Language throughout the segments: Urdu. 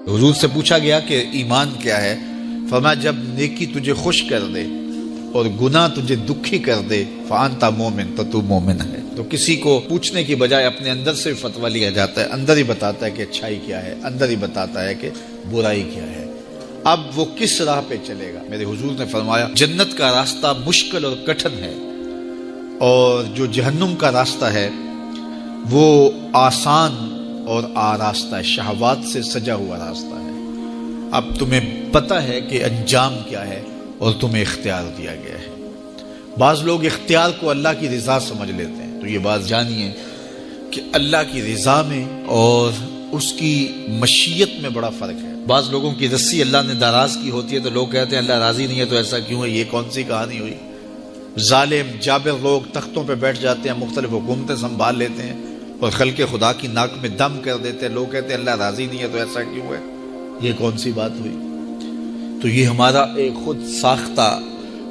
حضور سے پوچھا گیا کہ ایمان کیا ہے؟ فرمایا جب نیکی تجھے خوش کر دے اور گناہ تجھے دکھی کر دے فانتا مومن، تو تو مومن ہے۔ تو کسی کو پوچھنے کی بجائے اپنے اندر سے فتویٰ لیا جاتا ہے، اندر ہی بتاتا ہے کہ اچھائی کیا ہے، اندر ہی بتاتا ہے کہ برائی کیا ہے۔ اب وہ کس راہ پہ چلے گا؟ میرے حضور نے فرمایا جنت کا راستہ مشکل اور کٹھن ہے، اور جو جہنم کا راستہ ہے وہ آسان اور آراستہ ہے، شہوات سے سجا ہوا راستہ ہے۔ اب تمہیں پتہ ہے کہ انجام کیا ہے اور تمہیں اختیار دیا گیا ہے۔ بعض لوگ اختیار کو اللہ کی رضا سمجھ لیتے ہیں، تو یہ بات جانیے کہ اللہ کی رضا میں اور اس کی مشیت میں بڑا فرق ہے۔ بعض لوگوں کی رسی اللہ نے دراز کی ہوتی ہے تو لوگ کہتے ہیں اللہ راضی نہیں ہے تو ایسا کیوں ہے، یہ کون سی کہانی ہوئی؟ ظالم جابر لوگ تختوں پہ بیٹھ جاتے ہیں، مختلف حکومتیں سنبھال لیتے ہیں اور خلق خدا کی ناک میں دم کر دیتے ہیں، لوگ کہتے ہیں اللہ راضی نہیں ہے تو ایسا کیوں ہے، یہ کون سی بات ہوئی؟ تو یہ ہمارا ایک خود ساختہ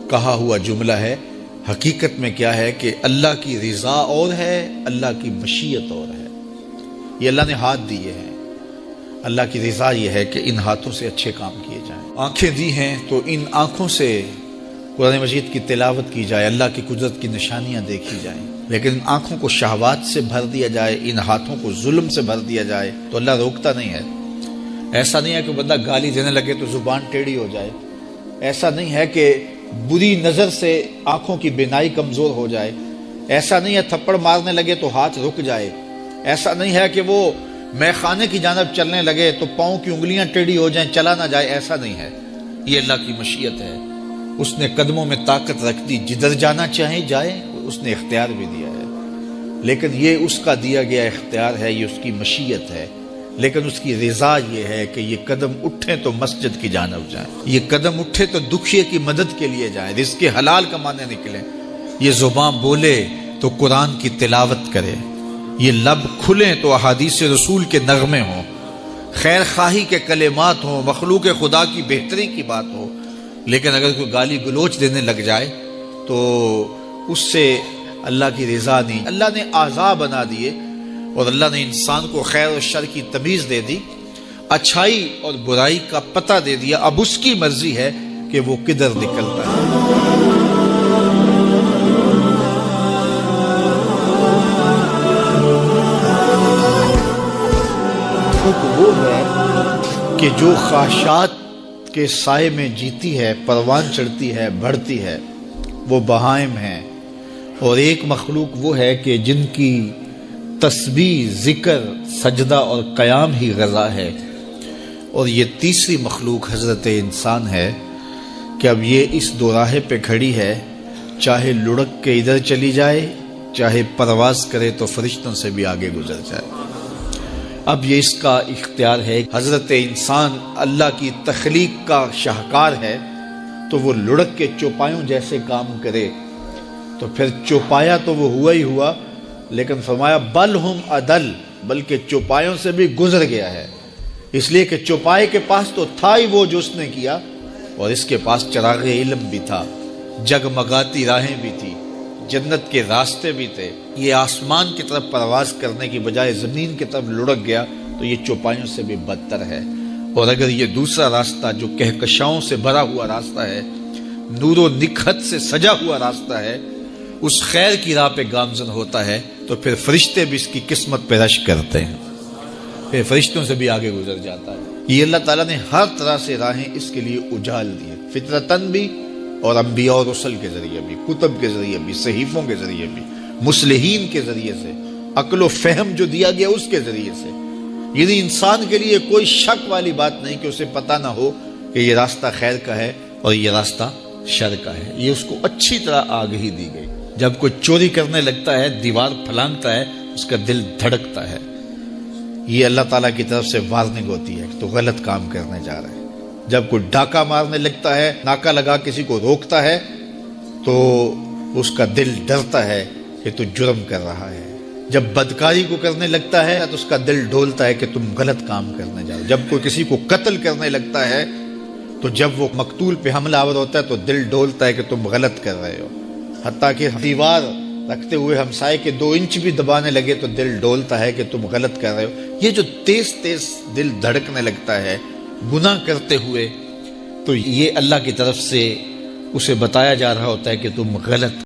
کہا ہوا جملہ ہے۔ حقیقت میں کیا ہے کہ اللہ کی رضا اور ہے، اللہ کی مشیت اور ہے۔ یہ اللہ نے ہاتھ دیے ہیں، اللہ کی رضا یہ ہے کہ ان ہاتھوں سے اچھے کام کیے جائیں۔ آنکھیں دی ہیں تو ان آنکھوں سے قرآن مجید کی تلاوت کی جائے، اللہ کی قدرت کی نشانیاں دیکھی جائیں، لیکن ان آنکھوں کو شہوات سے بھر دیا جائے، ان ہاتھوں کو ظلم سے بھر دیا جائے تو اللہ روکتا نہیں ہے۔ ایسا نہیں ہے کہ بندہ گالی دینے لگے تو زبان ٹیڑھی ہو جائے، ایسا نہیں ہے کہ بری نظر سے آنکھوں کی بینائی کمزور ہو جائے، ایسا نہیں ہے تھپڑ مارنے لگے تو ہاتھ رک جائے، ایسا نہیں ہے کہ وہ مے خانے کی جانب چلنے لگے تو پاؤں کی انگلیاں ٹیڑھی ہو جائیں، چلا نہ جائے، ایسا نہیں ہے۔ یہ اللہ کی مشیت ہے، اس نے قدموں میں طاقت رکھ دی، جدھر جانا چاہے جائے، اس نے اختیار بھی دیا ہے، لیکن یہ اس کا دیا گیا اختیار ہے، یہ اس کی مشیت ہے، لیکن اس کی رضا یہ ہے کہ یہ قدم اٹھیں تو مسجد کی جانب جائیں، یہ قدم اٹھے تو دکھیے کی مدد کے لیے جائیں، رزق حلال کمانے نکلیں، یہ زبان بولے تو قرآن کی تلاوت کرے، یہ لب کھلیں تو احادیث رسول کے نغمے ہوں، خیر خواہی کے کلمات ہوں، مخلوق خدا کی بہتری کی بات ہو۔ لیکن اگر کوئی گالی گلوچ دینے لگ جائے تو اس سے اللہ کی رضا نہیں۔ اللہ نے اعضاء بنا دیے اور اللہ نے انسان کو خیر اور شر کی تمیز دے دی، اچھائی اور برائی کا پتہ دے دیا، اب اس کی مرضی ہے کہ وہ کدھر نکلتا ہے۔ وہ ہے کہ جو خواہشات کے سائے میں جیتی ہے، پروان چڑھتی ہے، بڑھتی ہے، وہ بہائم ہیں، اور ایک مخلوق وہ ہے کہ جن کی تسبیح، ذکر، سجدہ اور قیام ہی غذا ہے، اور یہ تیسری مخلوق حضرت انسان ہے کہ اب یہ اس دوراہے پہ کھڑی ہے، چاہے لڑک کے ادھر چلی جائے، چاہے پرواز کرے تو فرشتوں سے بھی آگے گزر جائے۔ اب یہ اس کا اختیار ہے۔ حضرت انسان اللہ کی تخلیق کا شاہکار ہے، تو وہ لڑک کے چوپایوں جیسے کام کرے تو پھر چوپایا تو وہ ہوا ہی ہوا، لیکن فرمایا بل ہم عدل، بلکہ چوپایوں سے بھی گزر گیا ہے، اس لیے کہ چوپائے کے پاس تو تھا ہی وہ جو اس نے کیا، اور اس کے پاس چراغ علم بھی تھا، جگمگاتی راہیں بھی تھی، جنت کے راستے بھی تھے۔ یہ آسمان کی طرف پرواز کرنے کی بجائے زمین کی طرف لڑک گیا تو یہ چوپایوں سے بھی بدتر ہے۔ اور اگر یہ دوسرا راستہ جو کہکشاؤں سے بھرا ہوا راستہ ہے، نور و نکھت سے سجا ہوا راستہ ہے، اس خیر کی راہ پہ گامزن ہوتا ہے تو پھر فرشتے بھی اس کی قسمت پہ رش کرتے ہیں، پھر فرشتوں سے بھی آگے گزر جاتا ہے۔ یہ اللہ تعالیٰ نے ہر طرح سے راہیں اس کے لیے اجال دی، فطرتاً بھی اور انبیاء اور رسل کے ذریعے بھی، کتب کے ذریعے بھی، صحیفوں کے ذریعے بھی، مصلحین کے ذریعے سے، عقل و فہم جو دیا گیا اس کے ذریعے سے۔ یعنی انسان کے لیے کوئی شک والی بات نہیں کہ اسے پتہ نہ ہو کہ یہ راستہ خیر کا ہے اور یہ راستہ شر کا ہے، یہ اس کو اچھی طرح آگہی دی گئی۔ جب کوئی چوری کرنے لگتا ہے، دیوار پھلانگتا ہے، اس کا دل دھڑکتا ہے، یہ اللہ تعالیٰ کی طرف سے وارننگ ہوتی ہے کہ تو غلط کام کرنے جا رہے ہیں۔ جب کوئی ڈاکہ مارنے لگتا ہے، ناکہ لگا کسی کو روکتا ہے، تو اس کا دل ڈرتا ہے کہ تو جرم کر رہا ہے۔ جب بدکاری کو کرنے لگتا ہے تو اس کا دل ڈولتا ہے کہ تم غلط کام کرنے جا رہے ہو۔ جب کوئی کسی کو قتل کرنے لگتا ہے تو جب وہ مقتول پہ حملہ آور ہوتا ہے تو دل ڈولتا ہے کہ تم غلط کر رہے ہو۔ حتیٰ کہ دیوار رکھتے ہوئے ہمسائے کے 2 انچ بھی دبانے لگے تو دل ڈولتا ہے کہ تم غلط کر رہے ہو. یہ جو تیز تیز دل دھڑکنے لگتا ہے گناہ کرتے ہوئے، تو یہ اللہ کی طرف سے اسے بتایا جا رہا ہوتا ہے کہ تم غلط